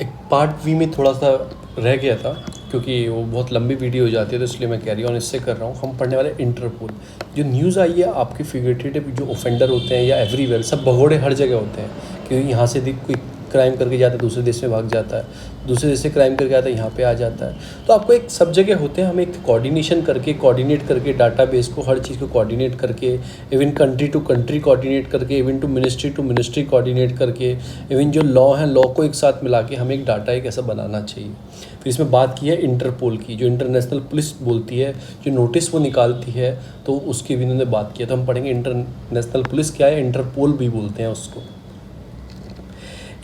एक part we में थोड़ा सा रह गया था क्योंकि वो बहुत लंबी वीडियो हो जाती है, तो इसलिए मैं कैरी ऑन इससे कर रहा हूँ। हम पढ़ने वाले इंटरपोल। जो न्यूज़ आई है आपके फिगरेटिव जो ऑफेंडर होते हैं या एवरीवेयर, सब भगोड़े हर जगह होते हैं। क्योंकि यहाँ से कोई क्राइम करके जाता है दूसरे देश में भाग जाता है, दूसरे देश से क्राइम करके आता है यहाँ पे आ जाता है। तो आपको एक सब जगह होते हैं, हम एक कोऑर्डिनेट करके डाटाबेस को, हर चीज़ को कोऑर्डिनेट करके, even country to country coordinate करके, इवन टू मिनिस्ट्री कोऑर्डिनेट करके, इवन जो लॉ है लॉ को एक साथ मिला के हमें एक डाटा एक ऐसा बनाना चाहिए। फिर इसमें बात की है इंटरपोल की, जो इंटरनेशनल पुलिस बोलती है, जो नोटिस वो निकालती है, तो उसकी भी इन्होंने बात की है। तो हम पढ़ेंगे इंटरनेशनल पुलिस क्या है, इंटरपोल भी बोलते हैं उसको।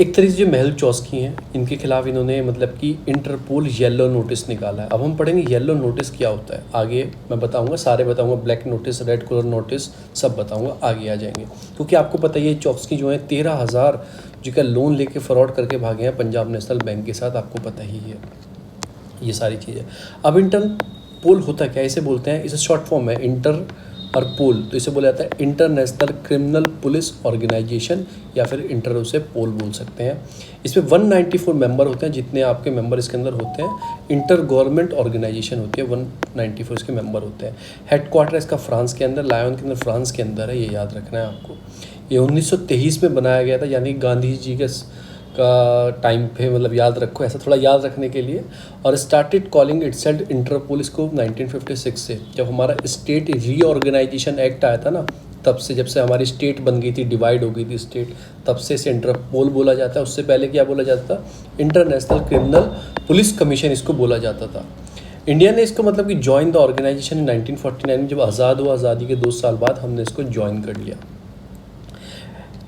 एक तरीके से जो मेहुल चौस्की हैं, इनके खिलाफ इन्होंने मतलब कि इंटरपोल येलो नोटिस निकाला है। अब हम पढ़ेंगे येलो नोटिस क्या होता है, आगे मैं बताऊंगा, सारे बताऊंगा, black notice, red colour notice, सब बताऊंगा, आगे आ जाएंगे। क्योंकि आपको पता ही है चौस्की जो है 13,000 जी का लोन लेके फ्रॉड करके भागे हैं पंजाब नेशनल बैंक के साथ, आपको पता ही है ये सारी चीज़ें। अब इंटरपोल होता क्या है, इसे बोलते हैं, इसे शॉर्ट फॉर्म है इंटर और पोल, तो इसे बोला जाता है इंटरनेशनल क्रिमिनल पुलिस ऑर्गेनाइजेशन, या फिर इंटर उसे पोल बोल सकते हैं। इसमें 194 मेंबर होते हैं, जितने आपके मेंबर इसके अंदर होते हैं। इंटर गवर्नमेंट ऑर्गेनाइजेशन होती है, 194 इसके मेंबर होते हैं। हेडक्वार्टर इसका फ्रांस के अंदर, लायन के अंदर, फ्रांस के अंदर है, ये याद रखना है आपको। ये 1923 में बनाया गया था, यानी गांधी जी के का टाइम पे, मतलब याद रखो, ऐसा थोड़ा याद रखने के लिए। और स्टार्टेड कॉलिंग इटसेल्फ इंटरपोल इसको 1956 से, जब हमारा स्टेट रीऑर्गेनाइजेशन एक्ट आया था ना, तब से, जब से हमारी स्टेट बन गई थी, डिवाइड हो गई थी स्टेट, तब से इसे इंटरपोल बोला जाता है। उससे पहले क्या बोला जाता था, इंटरनेशनल क्रिमिनल पुलिस कमीशन इसको बोला जाता था। इंडिया ने इसको मतलब कि ज्वाइन द ऑर्गेनाइजेशन 1949 में, जब आज़ाद हुआ, आज़ादी के 2 साल बाद हमने इसको ज्वाइन कर लिया।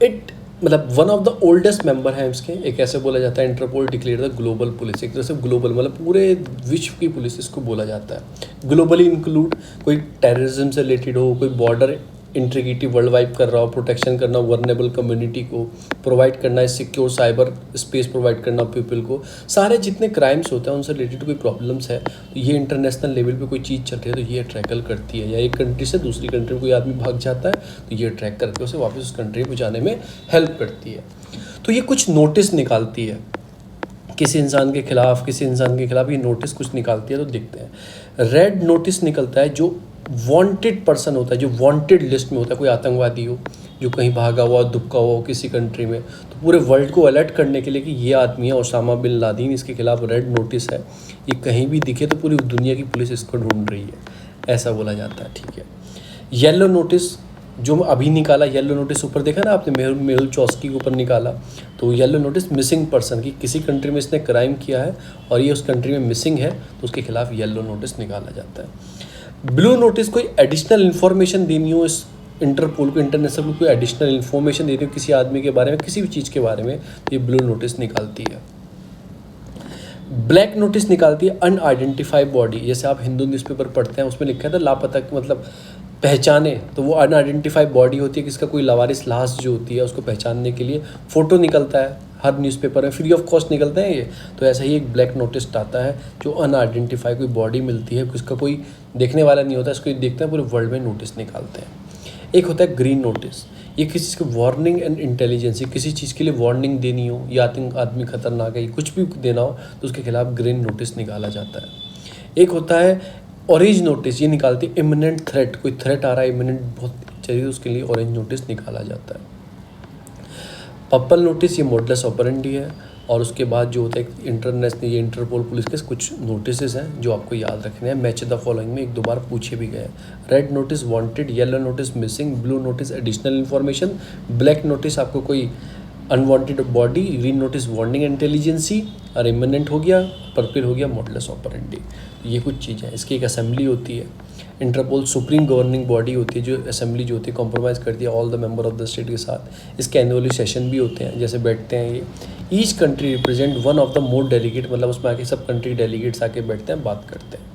इट मतलब one of the oldest member है इसके, एक ऐसे बोला जाता है Interpol declare the global police, एक तरह से ग्लोबल मतलब पूरे विश्व की पुलिस इसको बोला जाता है। ग्लोबली इंक्लूड कोई टेररिज्म से रिलेटेड हो, कोई बॉर्डर इंटीग्रिटी वर्ल्ड वाइड कर रहा हो, प्रोटेक्शन करना वर्नेबल कम्युनिटी को, प्रोवाइड करना है सिक्योर साइबर स्पेस, प्रोवाइड करना पीपल को, सारे जितने क्राइम्स होते हैं उनसे रिलेटेड कोई प्रॉब्लम्स है तो ये इंटरनेशनल लेवल पे कोई चीज़ चल रही है तो ये ट्रैकल करती है। या एक कंट्री से दूसरी कंट्री में कोई आदमी भाग जाता है तो ये ट्रैक करके उसे वापस उस कंट्री में जाने में हेल्प करती है। तो ये कुछ नोटिस निकालती है किसी इंसान के खिलाफ ये नोटिस कुछ निकालती है। तो देखते हैं, रेड नोटिस निकलता है जो वांटेड पर्सन होता है, जो वांटेड लिस्ट में होता है, कोई आतंकवादी हो जो कहीं भागा हुआ दुबका हुआ हो किसी कंट्री में, तो पूरे वर्ल्ड को अलर्ट करने के लिए कि ये आदमी है ओसामा बिन लादेन, इसके खिलाफ रेड नोटिस है, ये कहीं भी दिखे तो पूरी दुनिया की पुलिस इसको ढूंढ रही है, ऐसा बोला जाता है। ठीक है, येलो नोटिस जो अभी निकाला, येलो नोटिस ऊपर देखा ना आपने, मेहुल चौस्की के ऊपर निकाला, तो येलो नोटिस मिसिंग पर्सन की, किसी कंट्री में इसने क्राइम किया है और ये उस कंट्री में मिसिंग है तो उसके खिलाफ येलो नोटिस निकाला जाता है। ब्लू नोटिस कोई एडिशनल इन्फॉर्मेशन देनी हो इस इंटरपोल को, इंटरनेशनल को कोई एडिशनल इन्फॉर्मेशन देनी हो किसी आदमी के बारे में, किसी भी चीज़ के बारे में, तो ये ब्लू नोटिस निकालती है। ब्लैक नोटिस निकालती है अनआइडेंटिफाइड बॉडी, जैसे आप हिंदू न्यूज़पेपर पढ़ते हैं उसमें लिखा था लापता, मतलब पहचाने, तो वो अनआइडेंटिफाइड बॉडी होती है, किसका कोई लावारिस लाश जो होती है उसको पहचानने के लिए फ़ोटो निकलता है हर न्यूज़पेपर में, फ्री ऑफ कॉस्ट निकलते हैं ये। तो ऐसा ही एक ब्लैक नोटिस आता है जो अनआइडेंटिफाइड कोई बॉडी मिलती है, किसका कोई देखने वाला नहीं होता, इसको देखते हैं पूरे वर्ल्ड में नोटिस निकालते हैं। एक होता है ग्रीन नोटिस, ये किसी चीज़ की वार्निंग एंड इंटेलिजेंसी, किसी चीज़ के लिए वार्निंग देनी हो या आदमी खतरनाक है, कुछ भी देना हो तो उसके खिलाफ ग्रीन नोटिस निकाला जाता है। एक होता है ऑरेंज नोटिस, ये निकालती है इमिनेंट थ्रेट, कोई थ्रेट आ रहा है इमिनेंट बहुत चाहिए, उसके लिए ऑरेंज नोटिस निकाला जाता है। पर्पल नोटिस ये मोडलस ऑपरेंडी है। और उसके बाद जो होता है इंटरनेशनल, ये इंटरपोल पुलिस के कुछ नोटिस हैं जो आपको याद रखने हैं, मैच द फॉलोइंग में 1-2 बार पूछे भी गए। Red notice wanted, yellow notice missing, blue notice additional information, black notice आपको कोई unwanted body, green notice warning intelligence, और इमिनेंट हो गया, पर्पल हो गया मॉडलस ऑपरेंडी। ये कुछ चीज़ें, इसकी एक असेंबली होती है। इंटरपोल सुप्रीम गवर्निंग बॉडी होती है, जो असेंबली जो होती है कॉम्प्रोमाइज़ करती है all the member of the state के साथ। इसके एनुअली सेशन भी होते हैं, जैसे बैठते हैं ये, each country represent one of the more delegate, मतलब उसमें आके सब कंट्री डेलीगेट्स आके बैठते हैं, बात करते हैं।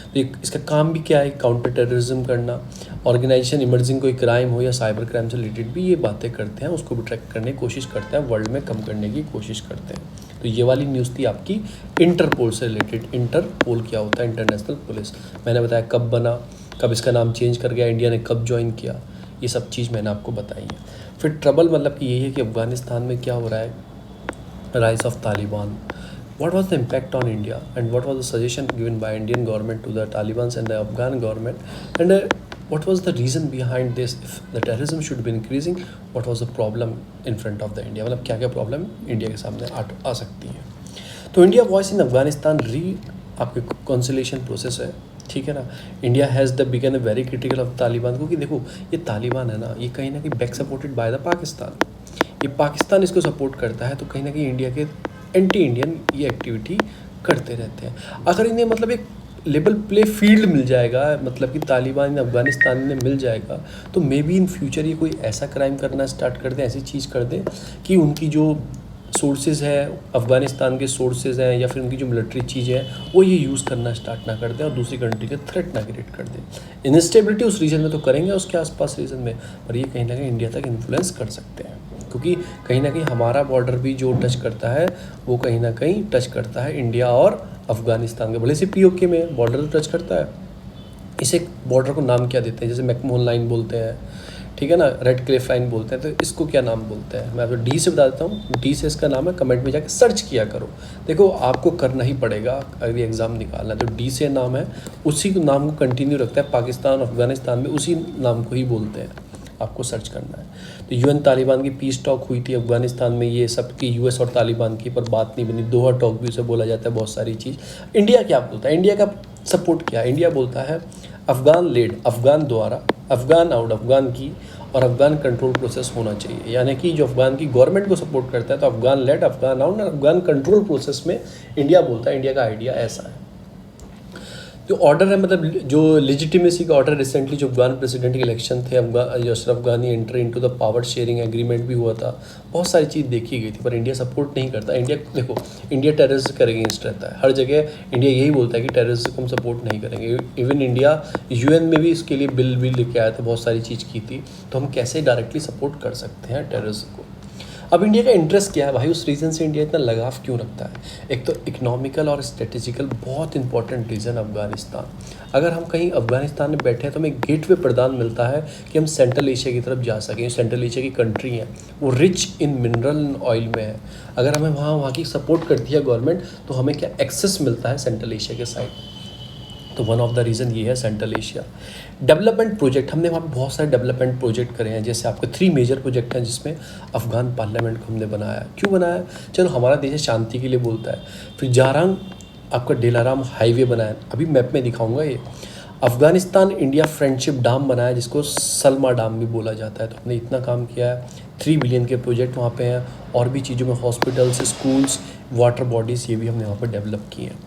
तो इसका काम भी क्या है, काउंटर टेररिज्म करना, ऑर्गेनाइजेशन इमर्जिंग कोई क्राइम हो या साइबर क्राइम से रिलेटेड भी ये बातें करते हैं, उसको भी ट्रैक करने की कोशिश करते हैं, वर्ल्ड में कम करने की कोशिश करते हैं। तो ये वाली न्यूज़ थी आपकी इंटरपोल से रिलेटेड। इंटरपोल क्या होता है, इंटरनेशनल पुलिस, मैंने बताया कब बना, कब इसका नाम चेंज कर गया, इंडिया ने कब ज्वाइन किया, ये सब चीज़ मैंने आपको बताई है। फिर ट्रबल मतलब कि यही है कि अफ़गानिस्तान में क्या हो रहा है, rise of Taliban. What was the impact on India, and what was the suggestion given by Indian government to the Taliban and the Afghan government, and what was the reason behind this? If the terrorism should be increasing, what was the problem in front of the India? मतलब क्या क्या problem India के सामने आ सकती है? तो India voice in Afghanistan आपके conciliation process है, ठीक है ना. India has the begin a very critical of Taliban, क्योंकि देखो ये तालिबान है ना, ये कहीं ना कहीं back supported by the Pakistan. ये पाकिस्तान इसको सपोर्ट करता है, तो कहीं ना कहीं इंडिया के एंटी इंडियन ये एक्टिविटी करते रहते हैं. अगर इन्हें मतलब एक लेवल प्ले फील्ड मिल जाएगा, मतलब कि तालिबान अफगानिस्तान में मिल जाएगा, तो मे बी इन फ्यूचर ये कोई ऐसा क्राइम करना स्टार्ट कर दें, ऐसी चीज़ कर दें कि उनकी जो सोर्सेज है, अफ़गानिस्तान के सोर्सेज हैं, या फिर उनकी जो मिलिट्री चीज़ है वो ये यूज़ करना स्टार्ट ना कर दें और दूसरी कंट्री के थ्रेट ना क्रिएट कर दें. इंस्टेबिलिटी उस रीजन में तो करेंगे, उसके आसपास रीजन में, पर ये कहीं ना कहीं इंडिया तक इन्फ्लुएंस कर सकते हैं, क्योंकि कहीं ना कहीं हमारा बॉर्डर भी जो टच करता है वो कहीं ना कहीं टच करता है इंडिया और अफ़गानिस्तान के. भले से POK में बॉर्डर तो टच करता है. इसे बॉर्डर को नाम क्या देते हैं? जैसे मैकमोहन लाइन बोलते हैं, ठीक है ना, रेड क्लिफ लाइन बोलते हैं, तो इसको क्या नाम बोलते हैं? मैं आपको डी से बता देता हूँ. डी से इसका नाम है, कमेंट में जाके सर्च किया करो. देखो आपको करना ही पड़ेगा अगर एग्ज़ाम निकालना है, तो डी से नाम है, उसी नाम को कंटिन्यू रखता है. पाकिस्तान अफगानिस्तान में उसी नाम को ही बोलते हैं, आपको सर्च करना है. तो UN तालिबान की पीस टॉक हुई थी अफगानिस्तान में, ये सब की US और तालिबान की, पर बात नहीं बनी. दोहा टॉक भी उसे बोला जाता है, बहुत सारी चीज़. इंडिया क्या बोलता है? इंडिया का सपोर्ट क्या है? इंडिया बोलता है अफ़गान लेड, अफ़गान द्वारा, अफ़गान आउट, अफ़गान की, और अफ़गान कंट्रोल प्रोसेस होना चाहिए. यानी कि जो अफ़गान की गवर्नमेंट को सपोर्ट करता है, तो अफ़गान लेड, अफ़गान आउट और अफ़गान कंट्रोल प्रोसेस में इंडिया बोलता है. इंडिया का आइडिया ऐसा है. जो ऑर्डर है, मतलब जो लेजिटिमेसी का ऑर्डर, रिसेंटली जो अफगान प्रेसिडेंट के इलेक्शन थे, जो अशरफ गानी enter into the power sharing agreement भी हुआ था, बहुत सारी चीज़ देखी गई थी, पर इंडिया सपोर्ट नहीं करता. इंडिया देखो, इंडिया टेररिज्म के अगेंस्ट रहता है हर जगह. इंडिया यही बोलता है कि टेररिज्म को हम सपोर्ट नहीं करेंगे. इवन इंडिया UN में भी इसके लिए बिल भी लेके आया था, बहुत सारी चीज़ की थी. तो हम कैसे डायरेक्टली सपोर्ट कर सकते हैं टेररिज्म को? अब इंडिया का इंटरेस्ट क्या है भाई? उस रीज़न से इंडिया इतना लगाव क्यों रखता है? एक तो इकोनॉमिकल और स्ट्रेटेजिकल बहुत इंपॉर्टेंट रीज़न अफगानिस्तान. अगर हम कहीं अफगानिस्तान में बैठे हैं तो हमें गेटवे प्रदान मिलता है कि हम सेंट्रल एशिया की तरफ जा सकें. सेंट्रल एशिया की कंट्री है, वो rich in mineral and oil में है. अगर हमें वहाँ की सपोर्ट करती है गवर्नमेंट, तो हमें क्या एक्सेस मिलता है सेंट्रल एशिया के साइड. तो वन ऑफ द रीज़न ये है सेंट्रल एशिया. डेवलपमेंट प्रोजेक्ट, हमने वहाँ पे बहुत सारे डेवलपमेंट प्रोजेक्ट करे हैं. जैसे आपके 3 मेजर प्रोजेक्ट हैं, जिसमें अफ़गान पार्लियामेंट को हमने बनाया. क्यों बनाया? चलो, हमारा देश शांति के लिए बोलता है. फिर जारंग आपका डेलाराम हाईवे बनाया, अभी मैप में दिखाऊंगा. ये अफ़गानिस्तान इंडिया फ्रेंडशिप डैम बनाया, जिसको सलमा डैम भी बोला जाता है. तो हमने इतना काम किया है. 3 बिलियन के प्रोजेक्ट वहाँ पे हैं. और भी चीज़ों में हॉस्पिटल्स, स्कूल्स, वाटर बॉडीज़, ये भी हमने वहाँ पर डेवलप किए हैं.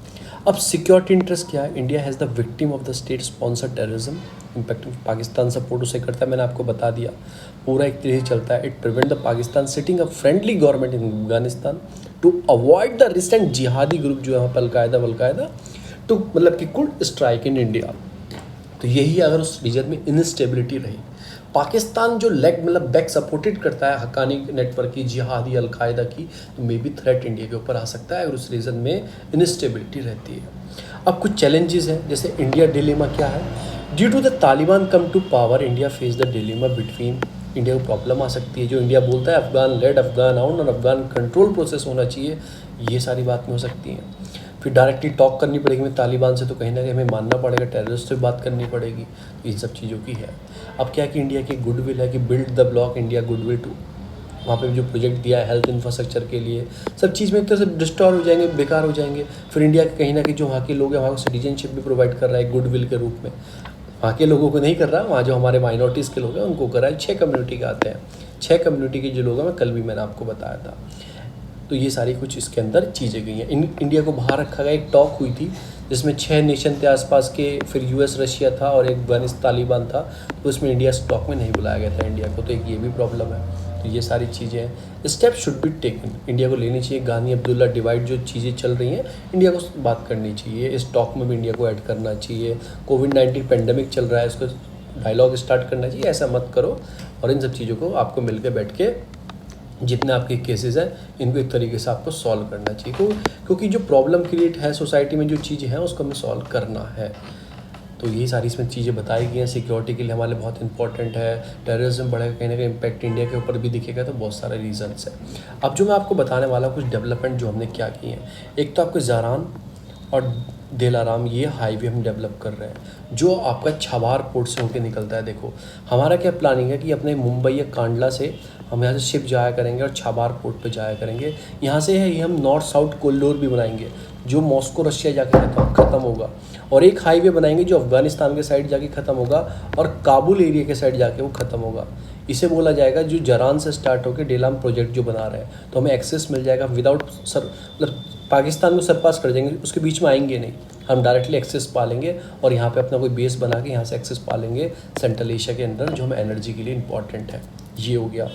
अब सिक्योरिटी इंटरेस्ट क्या है? India has the victim of the state sponsor terrorism. Impact Pakistan support उसे करता है, मैंने आपको बता दिया. पूरा एक तरह से चलता है. It prevent the Pakistan sitting a friendly government in Afghanistan to avoid the recent jihadi group जो है वहाँ पर अलकायदा टू, मतलब कि कुड स्ट्राइक इन इंडिया. तो यही अगर उस रीजन में इनस्टेबिलिटी रही, पाकिस्तान जो लेग मतलब बैक सपोर्टेड करता है हक्कानी नेटवर्क की, जिहादी, अलकायदा की, तो मे बी थ्रेट इंडिया के ऊपर आ सकता है अगर उस रीजन में इनस्टेबिलिटी रहती है. अब कुछ चैलेंजेस हैं, जैसे इंडिया डिलेमा क्या है? Due to the Taliban come to power, India face the dilemma between. India को प्रॉब्लम आ सकती है. जो इंडिया बोलता है अफगान लेड, अफगान आउट और अफगान कंट्रोल प्रोसेस होना चाहिए, ये सारी बातें हो सकती हैं. फिर डायरेक्टली टॉक करनी पड़ेगी हमें तालिबान से, तो कहीं ना कहीं हमें मानना पड़ेगा. टेररिस्ट से बात करनी पड़ेगी. इन सब चीज़ों की है. अब क्या है कि इंडिया की गुडविल है कि build the block India goodwill too. वहाँ पे जो प्रोजेक्ट दिया है हेल्थ इंफ्रास्ट्रक्चर के लिए, सब चीज़ में एक तरह से डिस्टॉर हो जाएंगे, बेकार हो जाएंगे. फिर इंडिया के कहीं ना कहीं जो वहाँ के लोग हैं, वहाँ को सिटीजनशिप भी प्रोवाइड कर रहा है गुडविल के रूप में. वहाँ के लोगों को नहीं कर रहा, वहाँ जो हमारे माइनॉरिटीज़ के लोग हैं उनको कर रहा है. 6 कम्युनिटी के आते हैं. 6 कम्युनिटी के जो लोग हैं, मैं कल भी मैंने आपको बताया था. तो ये सारी कुछ इसके अंदर चीज़ें गई हैं. इंडिया को बाहर रखा गया. एक टॉक हुई थी जिसमें 6 नेशन थे आसपास के, फिर US रशिया था और एक अफगानिस्तान तालिबान था. तो उसमें इंडिया स्टॉक में नहीं बुलाया गया था इंडिया को. तो एक ये भी प्रॉब्लम है. तो ये सारी चीज़ें हैं. Step should be taken, India को लेनी चाहिए. गानी अब्दुल्ला डिवाइड जो चीज़ें चल रही हैं, इंडिया को बात करनी चाहिए. इस टॉक में भी इंडिया को ऐड करना चाहिए. कोविड-19 पेंडेमिक चल रहा है, इसको डायलॉग स्टार्ट करना चाहिए. ऐसा मत करो. और इन सब चीज़ों को आपको मिलकर बैठ के जितने आपके केसेस हैं, इनको एक तरीके से आपको सॉल्व करना चाहिए. क्योंकि जो प्रॉब्लम क्रिएट है सोसाइटी में, जो चीज़ें हैं, उसको हमें सॉल्व करना है. तो यही सारी इसमें चीज़ें बताई गई हैं। सिक्योरिटी के लिए हमारे लिए बहुत इंपॉर्टेंट है, टेररिज्म बढ़ेगा, कहीं ना कहीं इम्पैक्ट इंडिया के ऊपर भी दिखेगा, तो बहुत सारे रीजंस हैं। अब जो मैं आपको बताने वाला हूँ कुछ डेवलपमेंट जो हमने क्या किए हैं, एक तो आपको ज़ारान और दिलाराम ये हाईवे हम डेवलप कर रहे हैं जो आपका छाबार पोर्ट से होकर निकलता है। देखो हमारा क्या प्लानिंग है कि अपने मुंबई या कांडला से हम यहाँ से शिप जाया करेंगे और छाबार पोर्ट पे जाया करेंगे। यहाँ से है ये हम नॉर्थ साउथ कॉरिडोर भी बनाएंगे जो मॉस्को रशिया जाके ख़त्म होगा, और एक हाईवे बनाएंगे जो अफगानिस्तान के साइड जाके ख़त्म होगा और काबुल एरिया के साइड जाके वो ख़त्म होगा। इसे बोला जाएगा जो जरान से स्टार्ट होकर डेलाम प्रोजेक्ट जो बना रहे हैं, तो हमें एक्सेस मिल जाएगा विदाउट मतलब पाकिस्तान को सरपास कर देंगे, उसके बीच में आएंगे नहीं, हम डायरेक्टली एक्सेस पा लेंगे और यहाँ पे अपना कोई बेस बना के यहाँ से एक्सेस पा लेंगे सेंट्रल एशिया के अंदर, जो हमें एनर्जी के लिए इंपॉर्टेंट है। ये हो गया।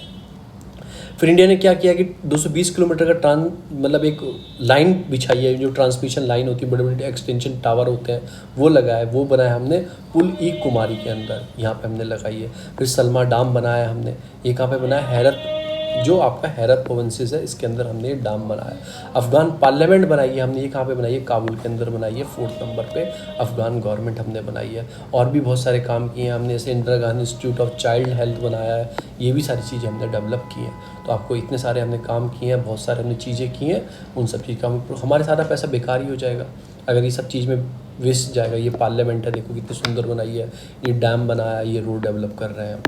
फिर इंडिया ने क्या किया कि 220 किलोमीटर का मतलब एक लाइन बिछाई है, जो ट्रांसमिशन लाइन होती है, बड़े बड़े एक्सटेंशन टावर होते हैं, वो लगाया, वो बनाया हमने पुल ई कुमारी के अंदर, यहाँ पे हमने लगाई है। फिर सलमा डाम बनाया हमने, ये कहाँ पे बनाया, हैरत, जो आपका हैरत प्रोविंसेस है इसके अंदर हमने ये डाम बनाया। अफगान पार्लियामेंट बनाई है हमने, ये कहाँ पे बनाई है, काबुल के अंदर बनाई है, 4th नंबर पे अफगान गवर्नमेंट हमने बनाई है। और भी बहुत सारे काम किए हैं हमने, जैसे Indira Gandhi institute of child health बनाया है, ये भी सारी चीज़ें हमने डेवलप की हैं। तो आपको इतने सारे हमने काम किए हैं, बहुत सारे हमने चीज़ें की हैं, उन सब चीज़ का हमारे सारा पैसा बेकार ही हो जाएगा अगर ये सब चीज़ में वेस्ट जाएगा। ये पार्लियामेंट है, देखो कितनी सुंदर बनाई है, ये डैम बनाया, ये रोड डेवलप कर रहे हैं,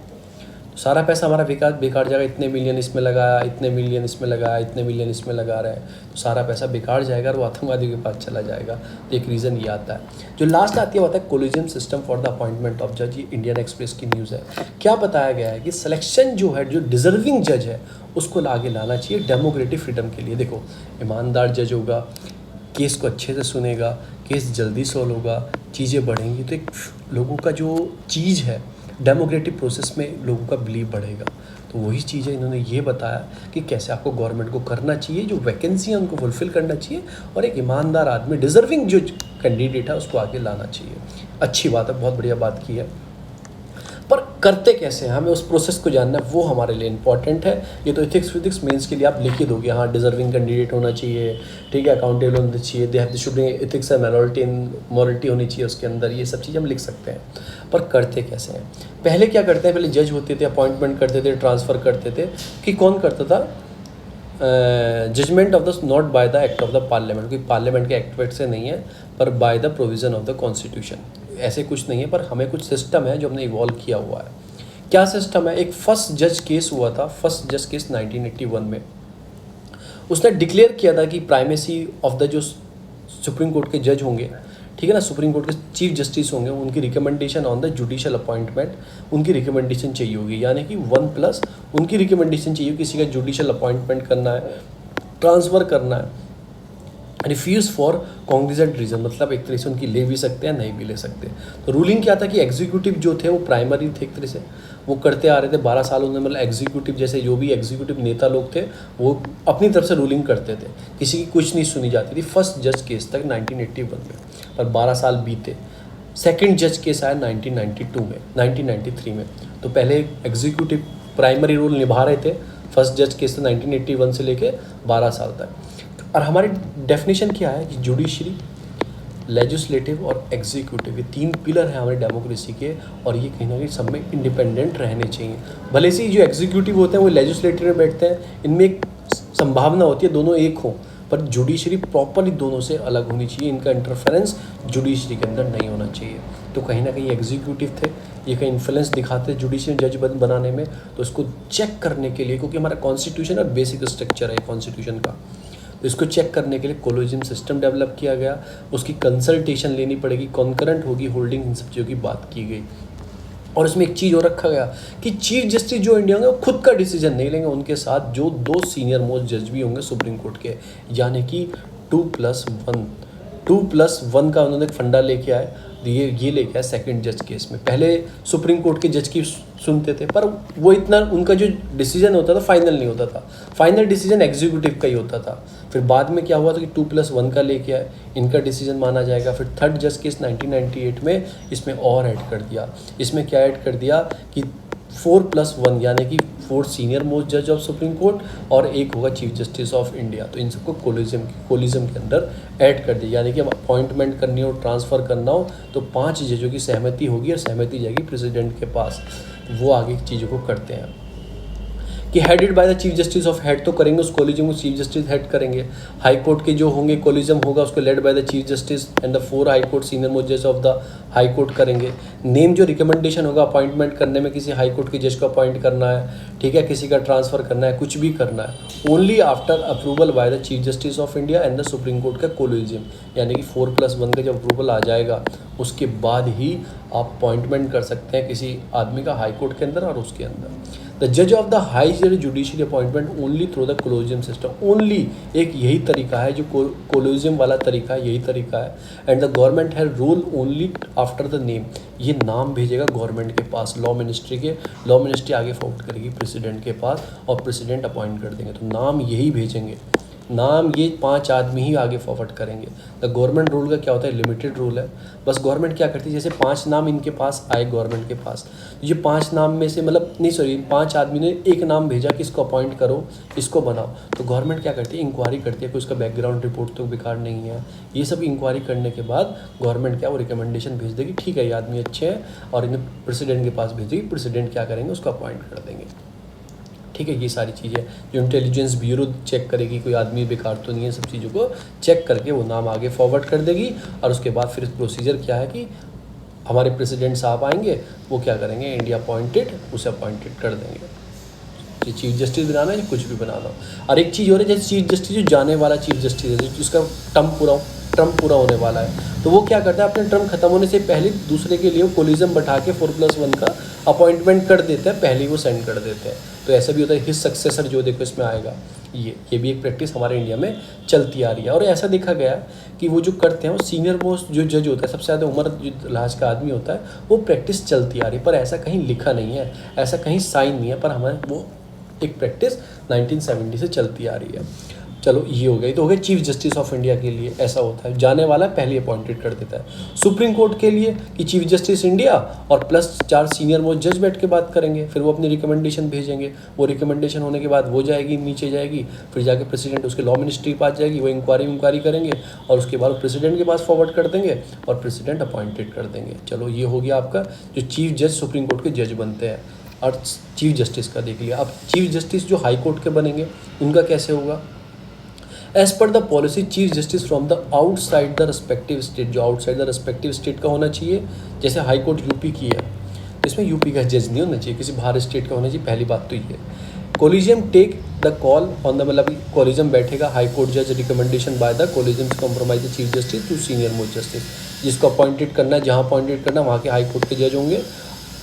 सारा पैसा हमारा बेकार जाएगा। इतने मिलियन इसमें लगाया, इतने मिलियन इसमें लगाया, इतने मिलियन इसमें लगा रहे हैं, तो सारा पैसा बेकार जाएगा और वो आतंकवादियों के पास चला जाएगा। तो एक रीज़न ये आता है। जो लास्ट आती है वो आता है collegium system for the appointment of जज। ये इंडियन एक्सप्रेस की न्यूज़ है। क्या बताया गया है कि सिलेक्शन जो है, जो डिजर्विंग जज है उसको आगे लाना चाहिए डेमोक्रेटिक फ्रीडम के लिए। देखो ईमानदार जज होगा, केस को अच्छे से सुनेगा, केस जल्दी सॉल्व होगा, चीज़ें बढ़ेंगी, तो एक लोगों का जो चीज़ है डेमोक्रेटिक प्रोसेस में लोगों का बिलीव बढ़ेगा। तो वही चीज़ है, इन्होंने ये बताया कि कैसे आपको गवर्नमेंट को करना चाहिए, जो वैकेंसी है उनको फुलफ़िल करना चाहिए और एक ईमानदार आदमी, डिज़र्विंग जो कैंडिडेट है उसको आगे लाना चाहिए। अच्छी बात है, बहुत बढ़िया बात की है, पर करते कैसे हैं हमें उस प्रोसेस को जानना है, वो हमारे लिए इंपॉर्टेंट है। ये तो एथिक्स फिजिक्स मेंस के लिए आप लिख ही दोगे, हाँ डिजर्विंग कैंडिडेट होना चाहिए, ठीक है, अकाउंटेबल होना चाहिए, they have the should ethics and morality होनी चाहिए उसके अंदर, ये सब चीज़ हम लिख सकते हैं। पर करते कैसे हैं, पहले क्या करते हैं, पहले जज होते थे, अपॉइंटमेंट करते थे, ट्रांसफ़र करते थे, कि कौन करता था, judgement of the not by the act of the parliament, क्योंकि पार्लियामेंट के एक्ट से नहीं है, पर by the provision of the constitution. ऐसे कुछ नहीं है, पर हमें कुछ सिस्टम है जो हमने इवॉल्व किया हुआ है। क्या सिस्टम है, एक फर्स्ट जज केस हुआ था, फर्स्ट जज केस 1981 में। उसने डिक्लेयर किया था कि प्राइमेसी ऑफ द जो सुप्रीम कोर्ट के जज होंगे, ठीक है ना, सुप्रीम कोर्ट के चीफ जस्टिस होंगे, उनकी recommendation on the judicial appointment, उनकी रिकमेंडेशन चाहिए होगी, यानी कि 1+ उनकी रिकमेंडेशन चाहिए, किसी का जुडिशियल अपॉइंटमेंट करना है, ट्रांसफ़र करना है, रिफ्यूज़ फॉर कॉन्ग्निजेंट रीज़न, मतलब एक तरह से उनकी ले भी सकते हैं, नहीं भी ले सकते। तो रूलिंग क्या था कि एग्जीक्यूटिव जो थे वो प्राइमरी थे, एक तरह से वो करते आ रहे थे 12 साल उन्होंने, मतलब एग्जीक्यूटिव जैसे जो भी एग्जीक्यूटिव नेता लोग थे वो अपनी तरफ से रूलिंग करते थे, किसी की कुछ नहीं सुनी जाती थी, फर्स्ट जज केस तक 1981 में, पर 12 साल बीते। सेकेंड जज केस आया 1993 में। तो पहले एग्जीक्यूटिव प्राइमरी रोल निभा रहे थे, फर्स्ट जज केस 1981 से लेके 12 साल तक। और हमारी डेफिनेशन क्या है कि जुडिशरी, लेजिस्लेटिव और एग्जीक्यूटिव, ये 3 पिलर हैं हमारी डेमोक्रेसी के, और ये कहीं ना कहीं सब में इंडिपेंडेंट रहने चाहिए। भले से जो एग्जीक्यूटिव होते हैं वो लेजिस्लेटिव में बैठते हैं, इनमें एक संभावना होती है दोनों एक हों, पर जुडिशरी प्रॉपरली दोनों से अलग होनी चाहिए, इनका इंटरफेरेंस जुडिशरी के अंदर नहीं होना चाहिए। तो कहीं ना कहीं एग्जीक्यूटिव थे, ये कहीं इन्फ्लुएंस दिखाते जुडिशरी जज बनाने में, तो इसको चेक करने के लिए, क्योंकि हमारा कॉन्स्टिट्यूशन और बेसिक स्ट्रक्चर है कॉन्स्टिट्यूशन का, तो इसको चेक करने के लिए कोलिजियम सिस्टम डेवलप किया गया। उसकी कंसल्टेशन लेनी पड़ेगी, कॉन्करेंट होगी होल्डिंग, इन सब चीज़ों की बात की गई। और इसमें एक चीज़ और रखा गया कि चीफ जस्टिस जो इंडिया होंगे वो खुद का डिसीजन नहीं लेंगे, उनके साथ जो 2 सीनियर मोस्ट जज भी होंगे सुप्रीम कोर्ट के, यानी कि 2+1 का उन्होंने एक फंडा लेके आए, ये लेके आए सेकंड जज केस में। पहले सुप्रीम कोर्ट के जज की सुनते थे, पर वो इतना उनका जो डिसीजन होता था फाइनल नहीं होता था, फाइनल डिसीजन एग्जीक्यूटिव का ही होता था। फिर बाद में क्या हुआ था कि 2+1 का लेके आए, इनका डिसीजन माना जाएगा। फिर थर्ड जज केस 1998 में इसमें और ऐड कर दिया, इसमें क्या ऐड कर दिया कि 4+1 यानी कि 4 सीनियर मोस्ट जज ऑफ सुप्रीम कोर्ट और एक होगा चीफ जस्टिस ऑफ इंडिया। तो इन सबको कोलिज्म के अंदर ऐड कर दिया, यानी कि अब अपॉइंटमेंट करनी हो, ट्रांसफ़र करना हो तो 5 जजों की सहमति होगी और सहमति जाएगी प्रेसिडेंट के पास, वो आगे चीज़ों को करते हैं। कि headed by the chief justice of, head तो करेंगे उस कोलिजियम को चीफ जस्टिस हेड करेंगे। हाई कोर्ट के जो होंगे कोलिजियम होगा उसको led by the chief justice and the 4 high court senior most जज ऑफ द हाई कोर्ट करेंगे। नेम जो रिकमेंडेशन होगा अपॉइंटमेंट करने में, किसी हाई कोर्ट के जज को अपॉइंट करना है, ठीक है, किसी का ट्रांसफ़र करना है, कुछ भी करना है, only after approval by the chief justice of India and the supreme court का कोलिजियम, यानी कि 4+1 का जब अप्रूवल आ जाएगा उसके बाद ही आप अपॉइंटमेंट कर सकते हैं किसी आदमी का हाई कोर्ट के अंदर और उसके अंदर। द जज of the high judiciary appointment only through the collegium system, only एक यही तरीका है जो कोलिजियम वाला तरीका है, यही तरीका है। एंड द गवर्नमेंट है rule only after the name, ये नाम भेजेगा गवर्नमेंट के पास, लॉ मिनिस्ट्री के, लॉ मिनिस्ट्री आगे फॉरवर्ड करेगी प्रेसिडेंट के पास और प्रेसिडेंट अपॉइंट कर देंगे। तो नाम यही भेजेंगे, नाम ये 5 आदमी ही आगे फॉरवर्ड करेंगे। द गवर्नमेंट रूल का क्या होता है, लिमिटेड रूल है। बस गवर्नमेंट क्या करती है, जैसे 5 नाम इनके पास आए गवर्नमेंट के पास, ये 5 नाम में से मतलब नहीं सॉरी 5 आदमी ने एक नाम भेजा कि इसको अपॉइंट करो, इसको बनाओ, तो गवर्नमेंट क्या करती है, इंक्वायरी करती है कि उसका बैकग्राउंड रिपोर्ट तो बेकार नहीं है। ये सब इंक्वायरी करने के बाद गवर्नमेंट क्या वो रिकमेंडेशन भेज देगी, ठीक है ये आदमी अच्छे हैं, और इन्हें प्रेसिडेंट के पास भेजेगी, प्रेसिडेंट क्या करेंगे उसको अपॉइंट कर देंगे। ठीक है, ये सारी चीज़ें जो इंटेलिजेंस ब्यूरो चेक करेगी कोई आदमी बेकार तो नहीं है, सब चीज़ों को चेक करके वो नाम आगे फॉरवर्ड कर देगी। और उसके बाद फिर प्रोसीजर क्या है कि हमारे प्रेसिडेंट साहब आएंगे, वो क्या करेंगे, इंडिया अपॉइंटेड उसे अपॉइंटेड कर देंगे। चीफ जस्टिस बनाना है कुछ भी बनाना। और एक चीज़ हो रही है, जैसे चीफ जस्टिस जो जाने वाला चीफ जस्टिस है जिसका टर्म पूरा होने वाला है, तो वो क्या करता है, अपने टर्म खत्म होने से पहले दूसरे के लिए कोलिज्म बैठा के 4+1 का अपॉइंटमेंट कर देते हैं, पहले ही वो सेंड कर देते हैं। तो ऐसा भी होता है, हिज सक्सेसर जो देखो इसमें आएगा, ये भी एक प्रैक्टिस हमारे इंडिया में चलती आ रही है। और ऐसा देखा गया कि वो जो करते हैं वो सीनियर मोस्ट जो जज होता है, सबसे ज़्यादा उम्र जो लाज का आदमी होता है, वो प्रैक्टिस चलती आ रही है। पर ऐसा कहीं लिखा नहीं है, ऐसा कहीं साइन नहीं है, पर हमारे वो एक प्रैक्टिस 1970 से चलती आ रही है। चलो ये हो गई, तो हो गया चीफ जस्टिस ऑफ इंडिया के लिए ऐसा होता है, जाने वाला पहले अपॉइंटेड कर देता है। सुप्रीम कोर्ट के लिए कि चीफ जस्टिस इंडिया और प्लस 4 सीनियर मोस्ट जज बैठ के बात करेंगे, फिर वो अपनी रिकमेंडेशन भेजेंगे, वो रिकमेंडेशन होने के बाद वो जाएगी नीचे जाएगी, फिर जाके प्रेसिडेंट उसके लॉ मिनिस्ट्री के पास जाएगी, वो इंक्वायरी करेंगे और उसके बाद प्रेसिडेंट के पास फॉरवर्ड कर देंगे और प्रेसिडेंट अपॉइंटेड कर देंगे। चलो ये हो गया आपका जो चीफ जज सुप्रीम कोर्ट के जज बनते हैं। और चीफ जस्टिस का देख लिया। अब चीफ जस्टिस जो हाई कोर्ट के बनेंगे उनका कैसे होगा, as per the policy chief justice from the outside the respective state, जो आउटसाइड द रेस्पेक्टिव स्टेट का होना चाहिए। जैसे हाई कोर्ट यूपी की है, इसमें यूपी का जज नहीं होना चाहिए, किसी बाहर स्टेट का होना चाहिए, पहली बात तो ये। Collegium take the call on the, मतलब कोलिजियम बैठेगा, हाई कोर्ट जज recommendation by the collegium compromise the chief justice to senior most justice, जिसको अपॉइंटेड करना है, जहाँ अपॉइंटेड करना है वहाँ के हाई कोर्ट के जज होंगे,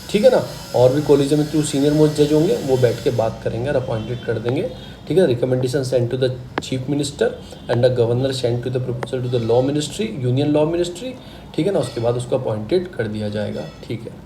ठीक है ना। और भी कॉलेज में 2 सीनियर मोस्ट जज होंगे, वो बैठ के बात करेंगे और अपॉइंटेड कर देंगे, ठीक है। Recommendation send to the chief minister and the governor send to the proposal to the law ministry, union law ministry, ठीक है ना। उसके बाद उसको अपॉइंटेड कर दिया जाएगा, ठीक है।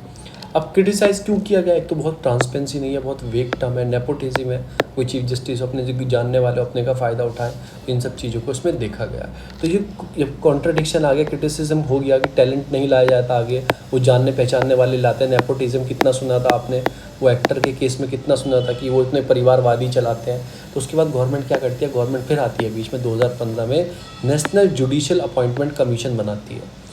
अब क्रिटिसाइज़ क्यों किया गया, एक तो बहुत ट्रांसपेरेंसी नहीं है, बहुत वेक टर्म है, नेपोटिज्म है, कोई चीफ जस्टिस अपने जो जानने वाले अपने का फ़ायदा उठाए, इन सब चीज़ों को उसमें देखा गया। तो ये कॉन्ट्रडिक्शन आ गया, क्रिटिसिज्म हो गया कि टैलेंट नहीं लाया जाता आगे, वो जानने पहचानने वाले लाते हैं। नेपोटिज्म कितना सुना था आपने, वो एक्टर के केस में कितना सुना था कि वो इतने परिवारवादी चलाते हैं। तो उसके बाद गवर्नमेंट क्या करती है, गवर्नमेंट फिर आती है बीच में 2015 में नेशनल जुडिशियल अपॉइंटमेंट कमीशन बनाती है।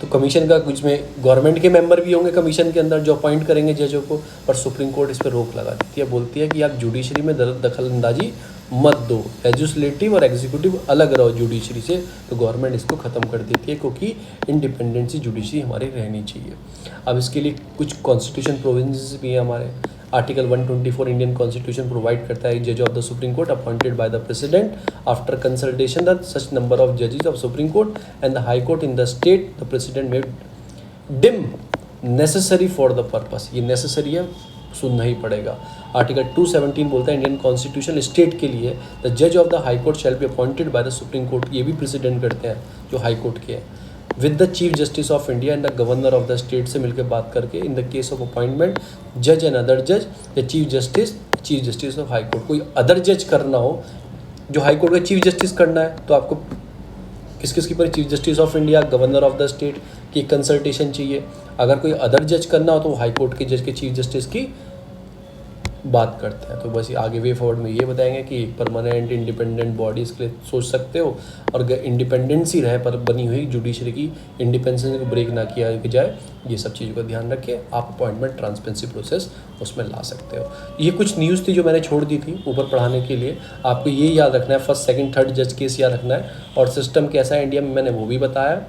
तो कमीशन का कुछ में गवर्नमेंट के मेंबर भी होंगे कमीशन के अंदर जो अपॉइंट करेंगे जजों को, पर सुप्रीम कोर्ट इस पर रोक लगा देती है, बोलती है कि आप जुडिशरी में दखल अंदाजी मत दो, लेजिस्लेटिव और एग्जीक्यूटिव अलग रहो जुडिशरी से। तो गवर्नमेंट इसको ख़त्म कर देती है, क्योंकि इंडिपेंडेंसी जुडिशरी हमारी रहनी चाहिए। अब इसके लिए कुछ कॉन्स्टिट्यूशन प्रोविजंस भी हैं हमारे। आर्टिकल 124 इंडियन कॉन्स्टिट्यूशन प्रोवाइड करता है जज of the supreme court appointed by the president after consultation the such number of जजेस of supreme court and the high court in the state the president में dim necessary for the purpose. ये necessary है, सुनना ही पड़ेगा। Article 217 बोलता है Indian constitution state के लिए द जज of the high court shall be appointed by the supreme court, ये भी प्रेसिडेंट करते हैं जो हाई कोर्ट के हैं, with the chief justice of India and the governor of the state से मिलकर बात करके। In the case of appointment जज एंड अदर जज the chief justice of high court, कोई अदर जज करना हो, जो हाई कोर्ट का चीफ जस्टिस करना है तो आपको किसकी पर chief justice of India, governor of the state की कंसल्टेशन चाहिए। अगर कोई अदर जज करना हो तो हाई कोर्ट के जज के चीफ जस्टिस की बात करते हैं। तो बस आगे वे फॉरवर्ड में ये बताएंगे कि एक परमानेंट इंडिपेंडेंट बॉडी इसके लिए सोच सकते हो, और अगर इंडिपेंडेंसी रहे पर बनी हुई जुडिशरी की इंडिपेंडेंस को ब्रेक ना किया जाए, ये सब चीज़ों का ध्यान रखें। आप अपॉइंटमेंट ट्रांसपेरेंसी प्रोसेस उसमें ला सकते हो। ये कुछ न्यूज़ थी जो मैंने छोड़ दी थी ऊपर पढ़ाने के लिए। आपको ये याद रखना है, फर्स्ट सेकंड थर्ड जज केस याद रखना है, और सिस्टम कैसा है इंडिया में मैंने वो भी बताया।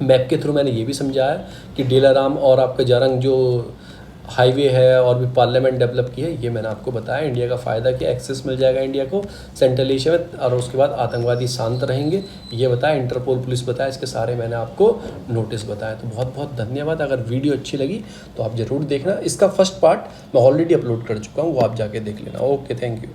मैप के थ्रू मैंने ये भी समझाया कि डेलाराम और आपका जारंग जो हाईवे है और भी पार्लियामेंट डेवलप की है, ये मैंने आपको बताया। इंडिया का फ़ायदा क्या, एक्सेस मिल जाएगा इंडिया को सेंट्रल एशिया में, और उसके बाद आतंकवादी शांत रहेंगे, ये बताया। इंटरपोल पुलिस बताया, इसके सारे मैंने आपको नोटिस बताया। तो बहुत बहुत धन्यवाद। अगर वीडियो अच्छी लगी तो आप ज़रूर देखना। इसका फर्स्ट पार्ट मैं ऑलरेडी अपलोड कर चुका हूँ, वो आप जाके देख लेना। Okay, thank you.